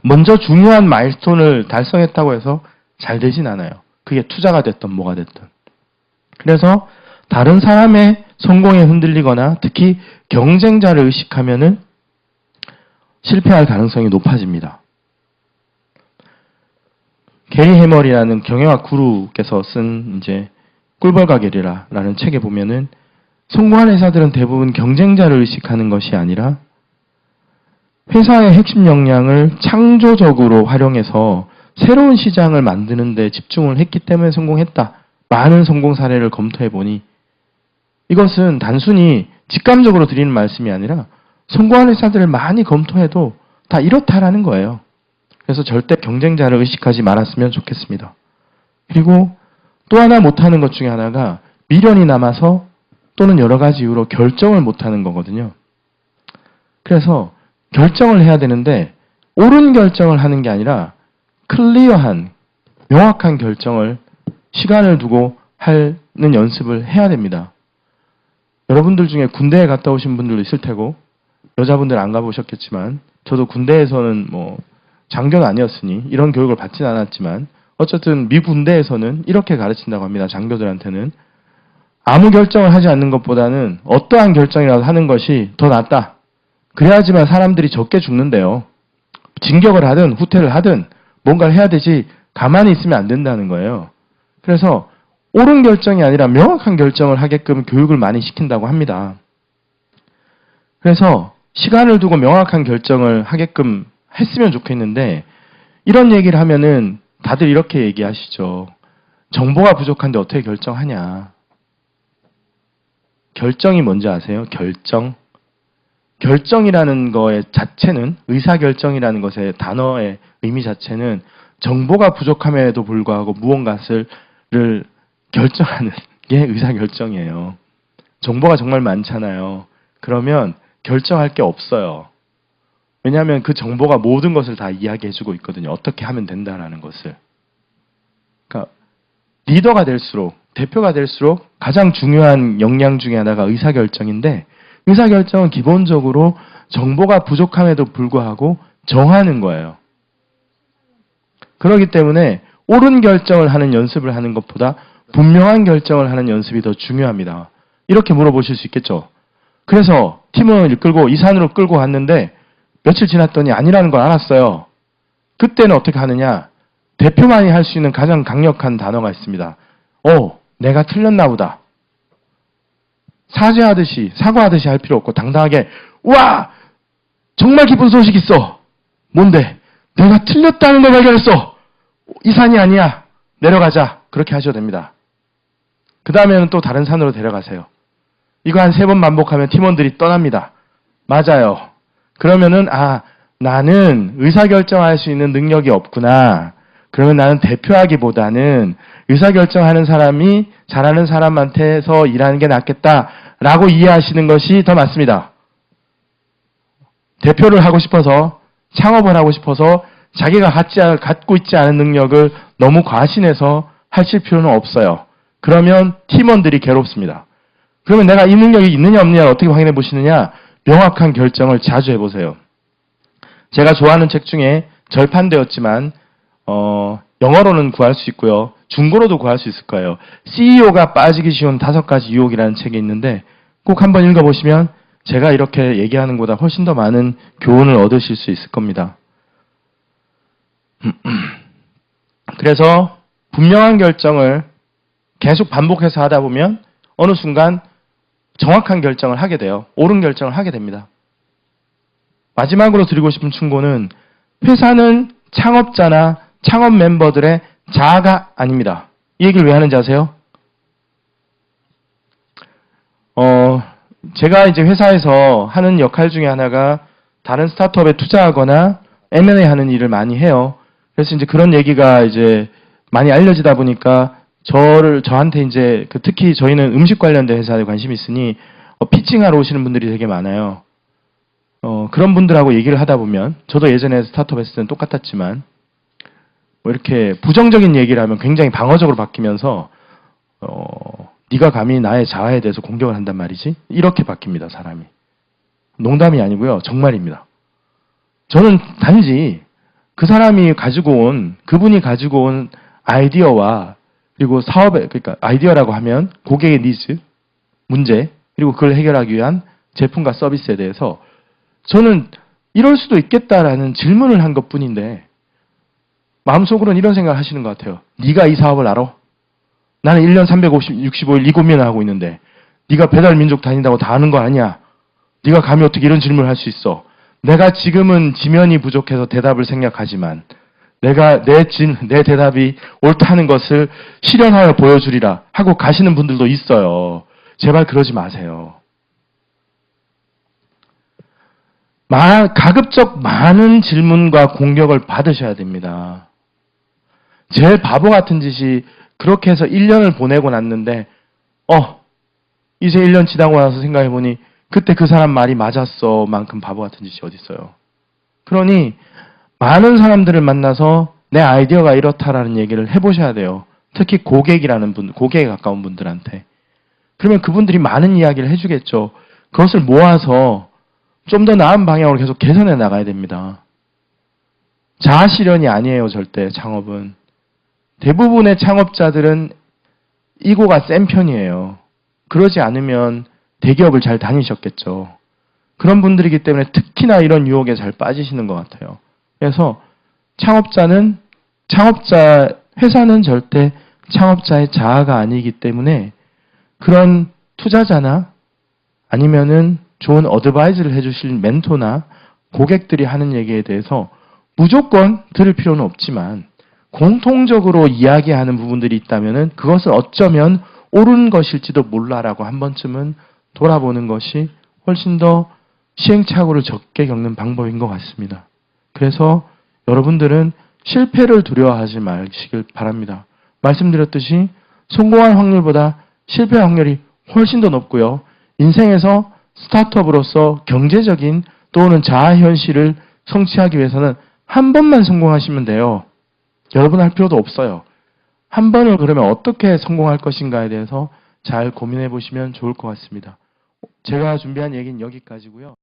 먼저 중요한 마일스톤을 달성했다고 해서 잘 되진 않아요. 그게 투자가 됐든 뭐가 됐든. 그래서 다른 사람의 성공에 흔들리거나 특히 경쟁자를 의식하면은 실패할 가능성이 높아집니다. 게리 해머리라는 경영학 구루께서 쓴 이제 꿀벌과 게리라라는 책에 보면은 성공한 회사들은 대부분 경쟁자를 의식하는 것이 아니라 회사의 핵심 역량을 창조적으로 활용해서 새로운 시장을 만드는 데 집중을 했기 때문에 성공했다. 많은 성공 사례를 검토해 보니 이것은 단순히 직감적으로 드리는 말씀이 아니라 성공한 회사들을 많이 검토해도 다 이렇다라는 거예요. 그래서 절대 경쟁자를 의식하지 말았으면 좋겠습니다. 그리고 또 하나 못하는 것 중에 하나가 미련이 남아서 또는 여러 가지 이유로 결정을 못하는 거거든요. 그래서 결정을 해야 되는데 옳은 결정을 하는 게 아니라 클리어한, 명확한 결정을 시간을 두고 하는 연습을 해야 됩니다. 여러분들 중에 군대에 갔다 오신 분들도 있을 테고 여자분들 안 가보셨겠지만 저도 군대에서는 뭐 장교는 아니었으니 이런 교육을 받진 않았지만 어쨌든 미 군대에서는 이렇게 가르친다고 합니다. 장교들한테는 아무 결정을 하지 않는 것보다는 어떠한 결정이라도 하는 것이 더 낫다. 그래야지만 사람들이 적게 죽는데요. 진격을 하든 후퇴를 하든 뭔가를 해야 되지 가만히 있으면 안 된다는 거예요. 그래서 옳은 결정이 아니라 명확한 결정을 하게끔 교육을 많이 시킨다고 합니다. 그래서 시간을 두고 명확한 결정을 하게끔 했으면 좋겠는데 이런 얘기를 하면은 다들 이렇게 얘기하시죠. 정보가 부족한데 어떻게 결정하냐. 결정이 뭔지 아세요? 결정. 결정이라는 거의 자체는 의사결정이라는 것의 단어의 의미 자체는 정보가 부족함에도 불구하고 무언가를 결정하는 게 의사결정이에요. 정보가 정말 많잖아요. 그러면 결정할 게 없어요. 왜냐하면 그 정보가 모든 것을 다 이야기해주고 있거든요. 어떻게 하면 된다라는 것을. 그러니까 리더가 될수록, 대표가 될수록 가장 중요한 역량 중에 하나가 의사결정인데 의사결정은 기본적으로 정보가 부족함에도 불구하고 정하는 거예요. 그렇기 때문에 옳은 결정을 하는 연습을 하는 것보다 분명한 결정을 하는 연습이 더 중요합니다. 이렇게 물어보실 수 있겠죠. 그래서 팀원을 이끌고 이 산으로 끌고 갔는데 며칠 지났더니 아니라는 걸 알았어요. 그때는 어떻게 하느냐. 대표만이 할 수 있는 가장 강력한 단어가 있습니다. 내가 틀렸나 보다. 사과하듯이 할 필요 없고 당당하게 우와! 정말 기쁜 소식 있어. 뭔데? 내가 틀렸다는 걸 발견했어. 이 산이 아니야. 내려가자. 그렇게 하셔도 됩니다. 그 다음에는 또 다른 산으로 데려가세요. 이거 한 3번 반복하면 팀원들이 떠납니다. 맞아요. 그러면은 나는 의사결정할 수 있는 능력이 없구나. 그러면 나는 대표하기보다는 의사결정하는 사람이 잘하는 사람한테서 일하는 게 낫겠다라고 이해하시는 것이 더 맞습니다. 대표를 하고 싶어서 창업을 하고 싶어서 자기가 갖고 있지 않은 능력을 너무 과신해서 하실 필요는 없어요. 그러면 팀원들이 괴롭습니다. 그러면 내가 이 능력이 있느냐 없느냐 어떻게 확인해 보시느냐? 명확한 결정을 자주 해보세요. 제가 좋아하는 책 중에 절판되었지만 영어로는 구할 수 있고요. 중고로도 구할 수 있을 거예요. CEO가 빠지기 쉬운 5가지 유혹이라는 책이 있는데 꼭 한번 읽어보시면 제가 이렇게 얘기하는 것보다 훨씬 더 많은 교훈을 얻으실 수 있을 겁니다. 그래서 분명한 결정을 계속 반복해서 하다 보면 어느 순간 정확한 결정을 하게 돼요. 옳은 결정을 하게 됩니다. 마지막으로 드리고 싶은 충고는 회사는 창업자나 창업 멤버들의 자아가 아닙니다. 이 얘기를 왜 하는지 아세요? 제가 이제 회사에서 하는 역할 중에 하나가 다른 스타트업에 투자하거나 M&A 하는 일을 많이 해요. 그래서 이제 그런 얘기가 이제 많이 알려지다 보니까 저한테 이제 특히 저희는 음식 관련된 회사에 관심이 있으니 피칭하러 오시는 분들이 되게 많아요. 그런 분들하고 얘기를 하다 보면 저도 예전에 스타트업 했을 때는 똑같았지만 뭐 이렇게 부정적인 얘기를 하면 굉장히 방어적으로 바뀌면서 네가 감히 나의 자아에 대해서 공격을 한단 말이지? 이렇게 바뀝니다, 사람이. 농담이 아니고요. 정말입니다. 저는 단지 그분이 가지고 온 아이디어와 그리고 그러니까 아이디어라고 하면 고객의 니즈, 문제, 그리고 그걸 해결하기 위한 제품과 서비스에 대해서 저는 이럴 수도 있겠다라는 질문을 한 것뿐인데 마음속으로는 이런 생각을 하시는 것 같아요. 네가 이 사업을 알아? 나는 1년 365일 이 고민을 하고 있는데 네가 배달민족 다닌다고 다 아는 거 아니야? 네가 감히 어떻게 이런 질문을 할 수 있어? 내가 지금은 지면이 부족해서 대답을 생략하지만 내가 내 대답이 옳다는 것을 실현하여 보여주리라 하고 가시는 분들도 있어요. 제발 그러지 마세요. 가급적 많은 질문과 공격을 받으셔야 됩니다. 제일 바보 같은 짓이 그렇게 해서 1년을 보내고 났는데 이제 1년 지나고 나서 생각해보니 그때 그 사람 말이 맞았어 만큼 바보 같은 짓이 어디 있어요. 그러니 많은 사람들을 만나서 내 아이디어가 이렇다라는 얘기를 해보셔야 돼요. 특히 고객에 가까운 분들한테. 그러면 그분들이 많은 이야기를 해주겠죠. 그것을 모아서 좀 더 나은 방향으로 계속 개선해 나가야 됩니다. 자아 실현이 아니에요, 절대 창업은. 대부분의 창업자들은 이고가 센 편이에요. 그러지 않으면 대기업을 잘 다니셨겠죠. 그런 분들이기 때문에 특히나 이런 유혹에 잘 빠지시는 것 같아요. 그래서 회사는 절대 창업자의 자아가 아니기 때문에 그런 투자자나 아니면은 좋은 어드바이즈를 해주실 멘토나 고객들이 하는 얘기에 대해서 무조건 들을 필요는 없지만 공통적으로 이야기하는 부분들이 있다면은 그것은 어쩌면 옳은 것일지도 몰라라고 한 번쯤은 돌아보는 것이 훨씬 더 시행착오를 적게 겪는 방법인 것 같습니다. 그래서 여러분들은 실패를 두려워하지 마시길 바랍니다. 말씀드렸듯이 성공할 확률보다 실패 확률이 훨씬 더 높고요. 인생에서 스타트업으로서 경제적인 또는 자아 현실을 성취하기 위해서는 한 번만 성공하시면 돼요. 여러 번 할 필요도 없어요. 한 번을 그러면 어떻게 성공할 것인가에 대해서 잘 고민해 보시면 좋을 것 같습니다. 제가 준비한 얘기는 여기까지고요.